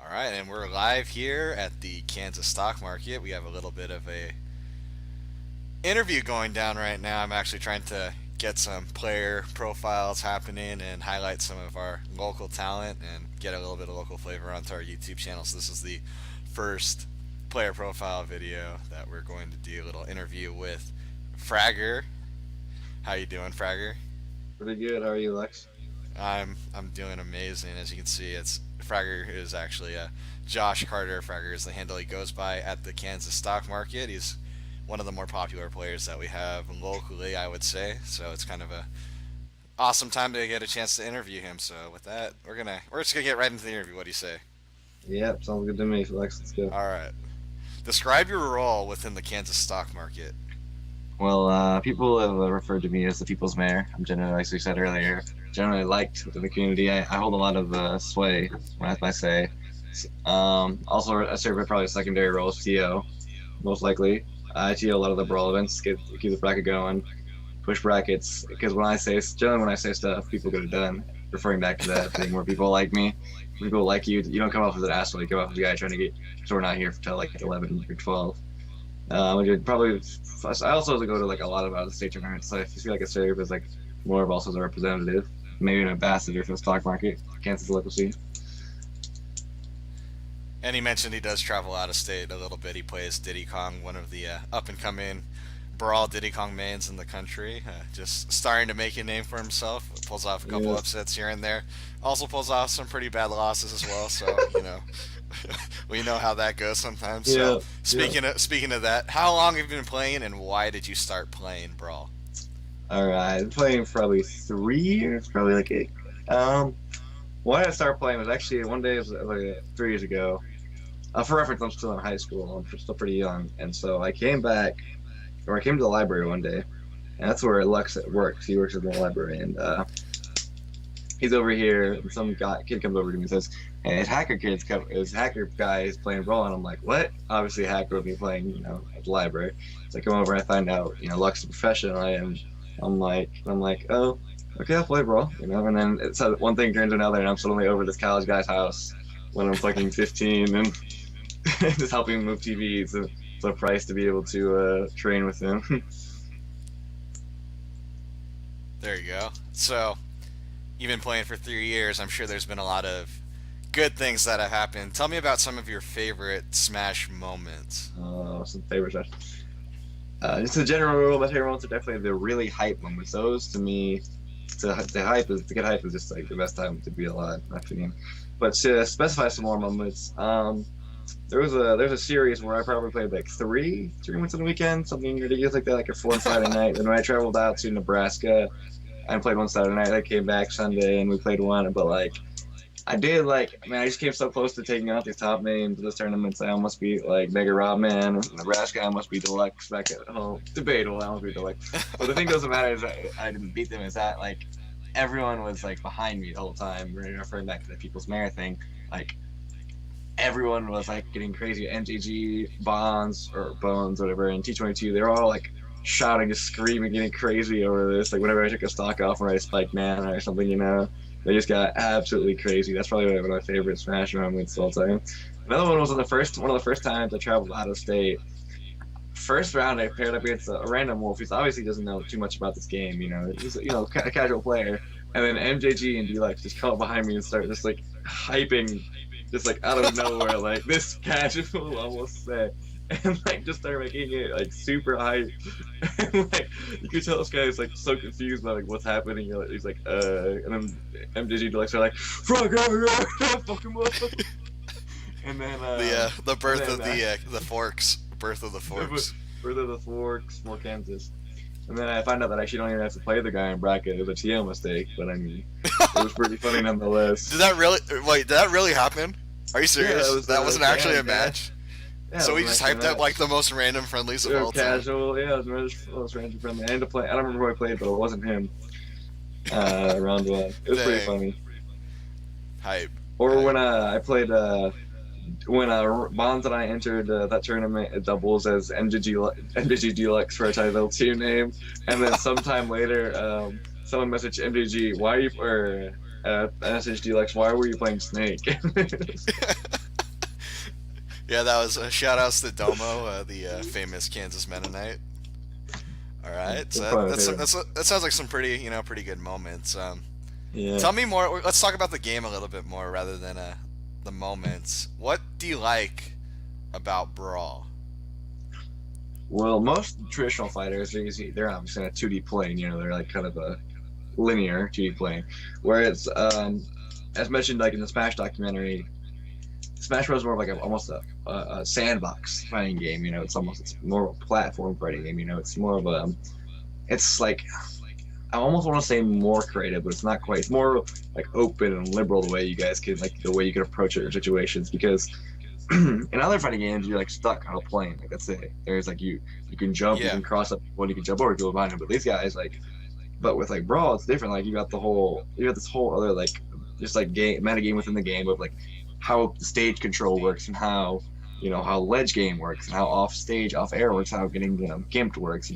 All right, and we're live here at the Kansas stock market. We have a little bit of a interview going down right now. I'm actually trying to get some player profiles happening and highlight some of our local talent and get a little bit of local flavor onto our YouTube channel. So this is the first player profile video that we're going to do a little interview with Fragger. How you doing, Fragger? Pretty good. How are you, Lex? I'm doing amazing. As you can see, it's Fragger is actually Josh Carter. Fragger is the handle he goes by at the Kansas stock market. He's one of the more popular players that we have locally, I would say. So it's kind of a awesome time to get a chance to interview him. So with that, we're just gonna get right into the interview. What do you say? Yep, sounds good to me, Lex. Let's go. All right. Describe your role within the Kansas stock market. Well, people have referred to me as the people's mayor. I'm generally, like we said earlier, generally liked within the community. I hold a lot of sway, when I say. Also, I serve in probably a secondary role as TO, most likely. I TO a lot of the brawl events, keep the bracket going, push brackets. Because generally when I say stuff, people get it done. Referring back to that thing where people like me, people like you. You don't come off as an asshole. You come off as a guy trying to get. So we're not here till like 11 or 12. Probably. I also go to like a lot of out of state tournaments. So if you see like a serve as like more of also as a representative, maybe an ambassador for the stock market, Kansas local scene. And he mentioned he does travel out of state a little bit. He plays Diddy Kong, one of the up and coming brawl Diddy Kong mains in the country. Just starting to make a name for himself. Pulls off a couple Yeah. upsets here and there. Also pulls off some pretty bad losses as well. So we know how that goes sometimes. Yeah. So speaking of that, how long have you been playing, and why did you start playing brawl? All right. I've been playing for probably 3 years, probably like 8. Why did I start playing was actually one day, it was like 3 years ago. For reference, I'm still in high school. I'm still pretty young, and so I came back, or I came to the library one day, and that's where Lux works. He works in the library, and he's over here. And kid comes over to me and says, "Hey, his hacker guy is playing Brawl," and I'm like, "What?" Obviously, a hacker would be playing, at the library. So I come over and I find out, Lux is a professional, and I'm like, "Oh, okay, I'll play Brawl," And then one thing turns to another, and I'm suddenly over this college guy's house when I'm fucking 15, and just helping him move TVs. It's a price to be able to train with him. There you go. So you've been playing for 3 years. I'm sure there's been a lot of good things that have happened. Tell me about some of your favorite Smash moments. Some favorite stuff. Just the general rule, my favorite moments are definitely the really hype moments. Those to me, to get hype is just like the best time to be alive, in my opinion. But to specify some more moments, there's a series where I probably played like three tournaments on the weekend, something ridiculous like that, like a 4 Friday night. Then when I traveled out to Nebraska, I played one Saturday night. I came back Sunday and we played one. But like, I just came so close to taking out these top names of this tournaments. I almost beat like Mega Rob Man, Nebraska. I almost beat Deluxe back at home. Debatable. I almost beat Deluxe. But the thing doesn't matter is I didn't beat them. Is that like everyone was like behind me the whole time. Referring back to the People's Mayor thing, like everyone was like getting crazy. MGG, Bonds or Bones, whatever, and T22. They were all like shouting, just screaming, getting crazy over this. Like whenever I took a stock off or I spiked mana or something, they just got absolutely crazy. That's probably one of my favorite Smash moments of all time. Another one was one of the first times I traveled out of state. First round, I paired up against a random wolf. He obviously doesn't know too much about this game. He's a casual player. And then MJG and Deluxe just come up behind me and start just like hyping, just like out of nowhere, like this casual, almost say. And like just start making it like super hype. And like you could tell this guy is like so confused about like what's happening. He's like, and then MJG Deluxe are like, Fragger, fuck him up. And then The birth of the forks. Birth of the forks. Birth of the forks, more Kansas. And then I find out that I actually don't even have to play the guy in bracket. It was a TL mistake, but I mean, it was pretty funny nonetheless. Did that really happen? Are you serious? Yeah, that wasn't actually a yeah. match? Yeah, So it we was just actually a hyped up match. like the most random friendlies of They were all time. casual, yeah, it was random friendly. I ended up playing. I don't remember who I played, but it wasn't him. Round one, it was pretty Dang. funny. Hype. Or when I played when Bonds and I entered that tournament at doubles as MGG Deluxe for a title 2 name, and then sometime later, someone messaged MGG, why are you or messaged Deluxe, why were you playing Snake? Yeah, that was shout outs to Domo, the famous Kansas Mennonite. All right, They're so probably my that's, favorite. that sounds like some pretty pretty good moments. Yeah. Tell me more. Let's talk about the game a little bit more rather than the moments. What do you like about Brawl? Well, most traditional fighters are usually they're obviously in a 2D plane. They're like kind of a linear 2D plane, whereas as mentioned like in the Smash documentary, Smash Bros. Is more of like almost a sandbox fighting game. It's more of a platform fighting game. It's more of a it's like I almost want to say more creative, but it's not quite. It's more like open and liberal the way you guys can like the way you can approach it or situations because in other fighting games you're like stuck on a plane. Like that's it. There's like you can jump, you Yeah, can cross up one, you can jump over people behind him. But these guys like but with like Brawl, it's different. Like you got this whole other like just like game meta game within the game of like how the stage control works and how how ledge game works and how off stage, off air works, how getting gimped works.